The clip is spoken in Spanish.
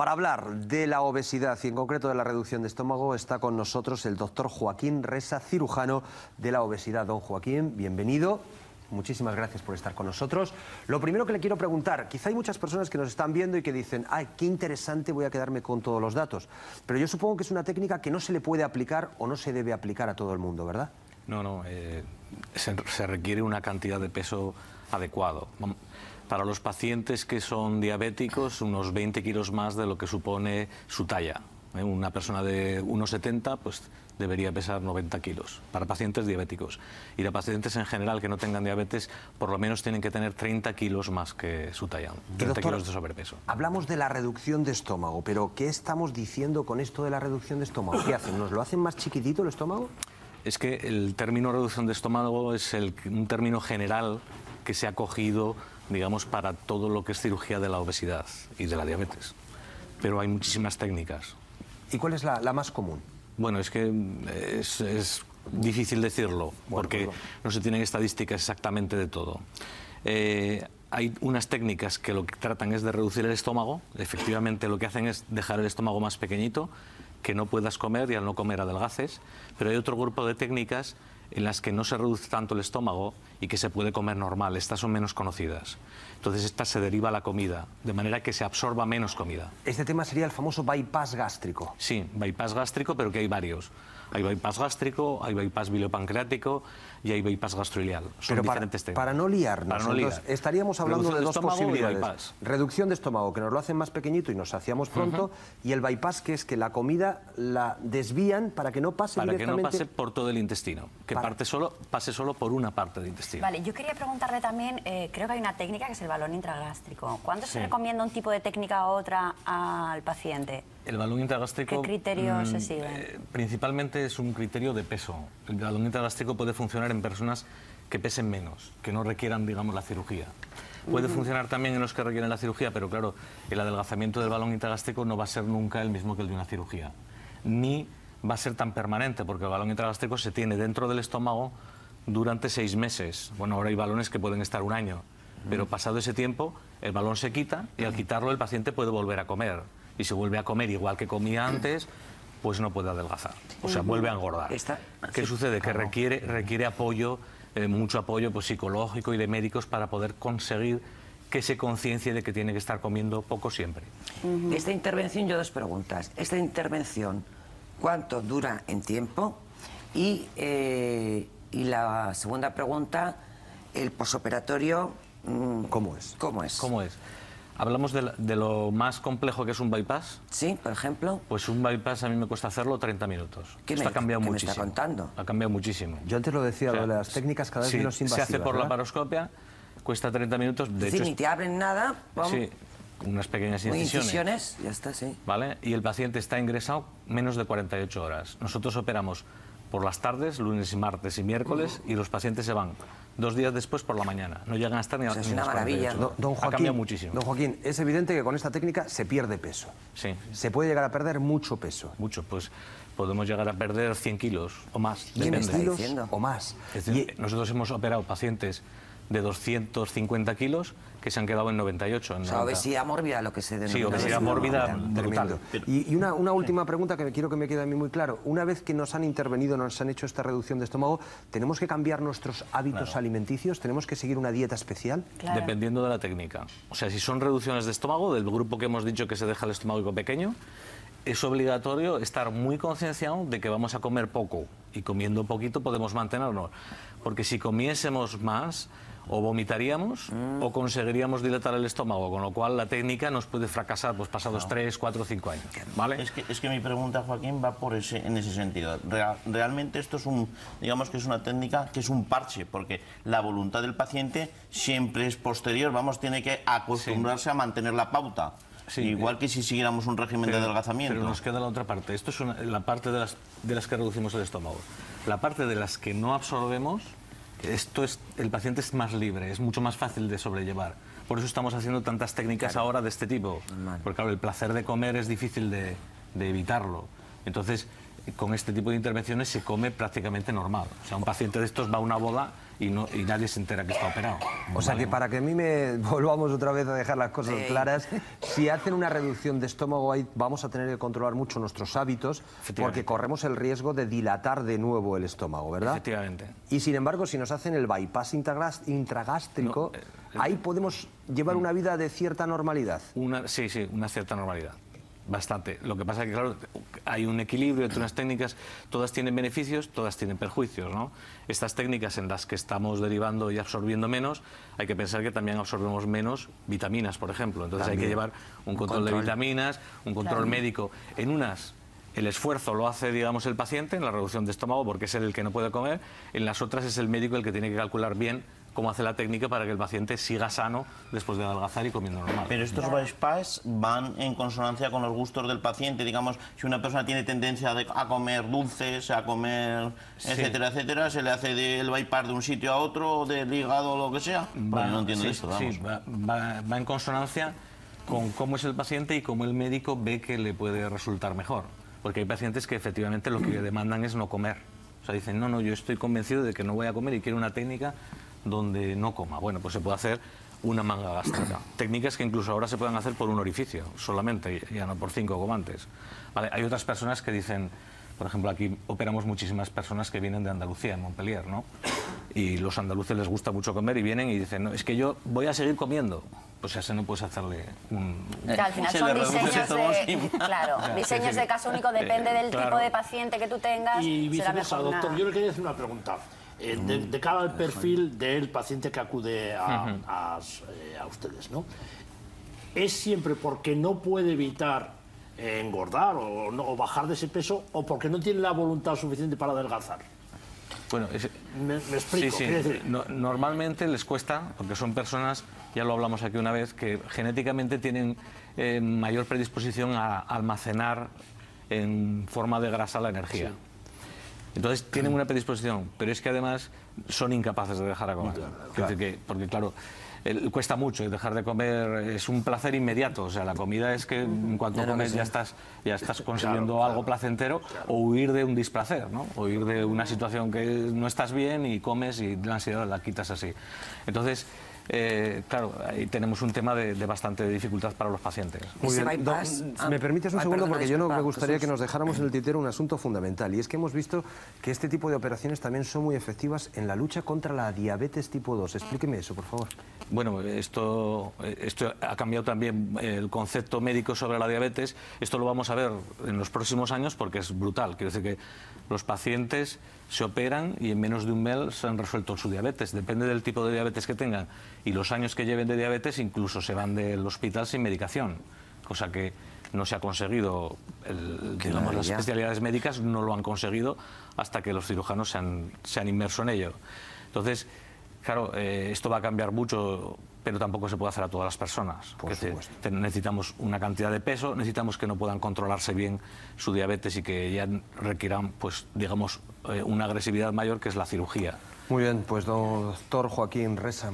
Para hablar de la obesidad y en concreto de la reducción de estómago está con nosotros el doctor Joaquín Resa, cirujano de la obesidad. Don Joaquín, bienvenido. Muchísimas gracias por estar con nosotros. Lo primero que le quiero preguntar, quizá hay muchas personas que nos están viendo y que dicen, ¡ay, qué interesante, voy a quedarme con todos los datos! Pero yo supongo que es una técnica que no se le puede aplicar o no se debe aplicar a todo el mundo, ¿verdad? No, se requiere una cantidad de peso adecuado. Para los pacientes que son diabéticos, unos 20 kilos más de lo que supone su talla. Una persona de 1,70 pues debería pesar 90 kilos para pacientes diabéticos. Y para pacientes en general que no tengan diabetes, por lo menos tienen que tener 30 kilos más que su talla, 30 kilos de sobrepeso. Hablamos de la reducción de estómago, pero ¿qué estamos diciendo con esto de la reducción de estómago? ¿Qué hacen? ¿Nos lo hacen más chiquitito el estómago? Es que el término reducción de estómago es un término general que se ha cogido, digamos, para todo lo que es cirugía de la obesidad y de la diabetes. Pero hay muchísimas técnicas. ¿Y cuál es la más común? Bueno, es que es difícil decirlo, porque no se tienen estadísticas exactamente de todo. Hay unas técnicas que lo que tratan es de reducir el estómago. Efectivamente, lo que hacen es dejar el estómago más pequeñito, que no puedas comer y al no comer adelgaces. Pero hay otro grupo de técnicas en las que no se reduce tanto el estómago y que se puede comer normal. Estas son menos conocidas. Entonces, esta se deriva a la comida, de manera que se absorba menos comida. Este tema sería el famoso bypass gástrico. Sí, bypass gástrico, pero que hay varios. Hay bypass gástrico, hay bypass biliopancreático y hay bypass gastroiliar. Son diferentes técnicas. Para no liarnos, entonces, estaríamos hablando de dos posibilidades. Reducción de estómago, que nos lo hacen más pequeñito y nos saciamos pronto, y el bypass, que es que la comida la desvían para que no pase directamente... Para que no pase por todo el intestino, que pase solo por una parte del intestino. Vale, yo quería preguntarle también, creo que hay una técnica que es el balón intragástrico. ¿Cuándo se recomienda un tipo de técnica u otra al paciente? El balón intragástrico... ¿Qué criterios se siguen? Principalmente es un criterio de peso. El balón intragástrico puede funcionar en personas que pesen menos, que no requieran, digamos, la cirugía. Puede funcionar también en los que requieren la cirugía, pero claro, el adelgazamiento del balón intragástrico no va a ser nunca el mismo que el de una cirugía. Ni va a ser tan permanente, porque el balón intragástrico se tiene dentro del estómago durante 6 meses. Bueno, ahora hay balones que pueden estar 1 año, pero pasado ese tiempo el balón se quita y al quitarlo el paciente puede volver a comer. Y si vuelve a comer igual que comía antes, pues no puede adelgazar, o sea, vuelve a engordar. ¿Qué sucede? Que requiere apoyo, mucho apoyo pues, psicológico y de médicos para poder conseguir que se conciencie de que tiene que estar comiendo poco siempre. Esta intervención, yo 2 preguntas. Esta intervención, ¿cuánto dura en tiempo? Y la segunda pregunta, el posoperatorio, ¿cómo es? ¿Cómo es? Hablamos de lo más complejo que es un bypass. Sí, por ejemplo. Pues un bypass a mí me cuesta hacerlo 30 minutos. Esto ha cambiado muchísimo. ¿Qué me está contando? Ha cambiado muchísimo. Yo antes lo decía, o sea, las técnicas cada vez menos invasivas. Se hace por laparoscopia, cuesta 30 minutos. De hecho, ni te abren nada. Sí, unas pequeñas incisiones. Ya está, sí. ¿Vale? Y el paciente está ingresado menos de 48 horas. Nosotros operamos por las tardes, lunes, martes y miércoles, y los pacientes se van 2 días después por la mañana. No llegan a estar ni a Es una maravilla. Don Joaquín, ha cambiado muchísimo. Don Joaquín, es evidente que con esta técnica se pierde peso. Sí. Se puede llegar a perder mucho peso. Mucho, pues podemos llegar a perder 100 kilos o más. ¿100 kilos o más? Es decir, nosotros hemos operado pacientes de 250 kilos que se han quedado en 98. O sea, obesidad mórbida, lo que se denomina. Sí, obesidad mórbida brutal. Y una última pregunta que quiero que me quede a mí muy claro. Una vez que nos han intervenido, nos han hecho esta reducción de estómago, ¿tenemos que cambiar nuestros hábitos alimenticios? ¿Tenemos que seguir una dieta especial? Claro. Dependiendo de la técnica. O sea, si son reducciones de estómago, del grupo que hemos dicho que se deja el estómago pequeño, es obligatorio estar muy concienciado de que vamos a comer poco y comiendo poquito podemos mantenernos. Porque si comiésemos más, o vomitaríamos o conseguiríamos dilatar el estómago, con lo cual la técnica nos puede fracasar pues pasados 3, 4, 5 años. ¿Vale? Es que mi pregunta, Joaquín, va en ese sentido. Realmente esto es digamos que es una técnica que es un parche, porque la voluntad del paciente siempre es posterior, tiene que acostumbrarse a mantener la pauta. Sí, igual que si siguiéramos un régimen de adelgazamiento. Pero nos queda la otra parte. Esto es la parte de las que reducimos el estómago. La parte de las que no absorbemos, el paciente es más libre, es mucho más fácil de sobrellevar. Por eso estamos haciendo tantas técnicas ahora de este tipo. Porque claro, el placer de comer es difícil de evitarlo. Entonces, con este tipo de intervenciones se come prácticamente normal. O sea, un paciente de estos va a una boda y nadie se entera que está operado. O sea que para que a mí me volvamos otra vez a dejar las cosas claras, si hacen una reducción de estómago ahí vamos a tener que controlar mucho nuestros hábitos porque corremos el riesgo de dilatar de nuevo el estómago, ¿verdad? Efectivamente. Y sin embargo, si nos hacen el bypass intragástrico, ahí podemos llevar una vida de cierta normalidad. Sí, una cierta normalidad. Bastante. Lo que pasa es que, claro, hay un equilibrio entre unas técnicas, todas tienen beneficios, todas tienen perjuicios, ¿no? Estas técnicas en las que estamos derivando y absorbiendo menos, hay que pensar que también absorbemos menos vitaminas, por ejemplo. Entonces hay que llevar un control de vitaminas, un control médico. En unas, el esfuerzo lo hace, digamos, el paciente en la reducción de estómago, porque es él el que no puede comer. En las otras es el médico el que tiene que calcular bien cómo hace la técnica para que el paciente siga sano después de adelgazar y comiendo normal. Pero estos bypass van en consonancia con los gustos del paciente. Digamos, si una persona tiene tendencia a comer dulces, a comer etcétera, etcétera, se le hace el bypass de un sitio a otro, del hígado o lo que sea. No entiendo esto, vamos. Sí, va en consonancia con cómo es el paciente y cómo el médico ve que le puede resultar mejor. Porque hay pacientes que efectivamente lo que demandan es no comer. O sea, dicen, no, yo estoy convencido de que no voy a comer y quiero una técnica donde no coma. Bueno, pues se puede hacer una manga gástrica. Técnicas que incluso ahora se pueden hacer por un orificio solamente, ya no por 5 como antes. Vale, hay otras personas que dicen, por ejemplo, aquí operamos muchísimas personas que vienen de Andalucía, en Montpellier, ¿no? Y los andaluces les gusta mucho comer y vienen y dicen, no, es que yo voy a seguir comiendo. Pues a ese no puedes hacerle un... Al final son diseños de caso único, depende del tipo de paciente que tú tengas. Y viceversa, doctor, yo le quería hacer una pregunta. De cara al perfil del paciente que acude a ustedes, ¿no? ¿Es siempre porque no puede evitar engordar o bajar de ese peso o porque no tiene la voluntad suficiente para adelgazar? Bueno, me explico. Sí, sí. Normalmente les cuesta, porque son personas, ya lo hablamos aquí una vez, que genéticamente tienen mayor predisposición a almacenar en forma de grasa la energía. Sí. Entonces tienen una predisposición, pero es que además son incapaces de dejar de comer. Porque claro, cuesta mucho dejar de comer, es un placer inmediato. O sea, la comida es que en cuanto comes ya estás consiguiendo algo placentero, o huir de un displacer, ¿no? O huir de una situación que no estás bien y comes y la ansiedad la quitas así. Entonces, claro, ahí tenemos un tema de bastante dificultad para los pacientes. Muy bien. ¿Me permites un segundo? Porque yo me gustaría que nos dejáramos en el tintero un asunto fundamental, y es que hemos visto que este tipo de operaciones también son muy efectivas en la lucha contra la diabetes tipo 2. Explíqueme eso, por favor. Bueno, esto ha cambiado también el concepto médico sobre la diabetes. Esto lo vamos a ver en los próximos años porque es brutal. Quiero decir que los pacientes se operan y en menos de un mes se han resuelto su diabetes. Depende del tipo de diabetes que tengan y los años que lleven de diabetes, incluso se van del hospital sin medicación, cosa que no se ha conseguido. Las especialidades médicas no lo han conseguido hasta que los cirujanos se han inmerso en ello. Entonces, claro, esto va a cambiar mucho, pero tampoco se puede hacer a todas las personas. Necesitamos una cantidad de peso, necesitamos que no puedan controlarse bien su diabetes y que ya requieran, pues, digamos, una agresividad mayor, que es la cirugía. Muy bien, pues doctor Joaquín Resa.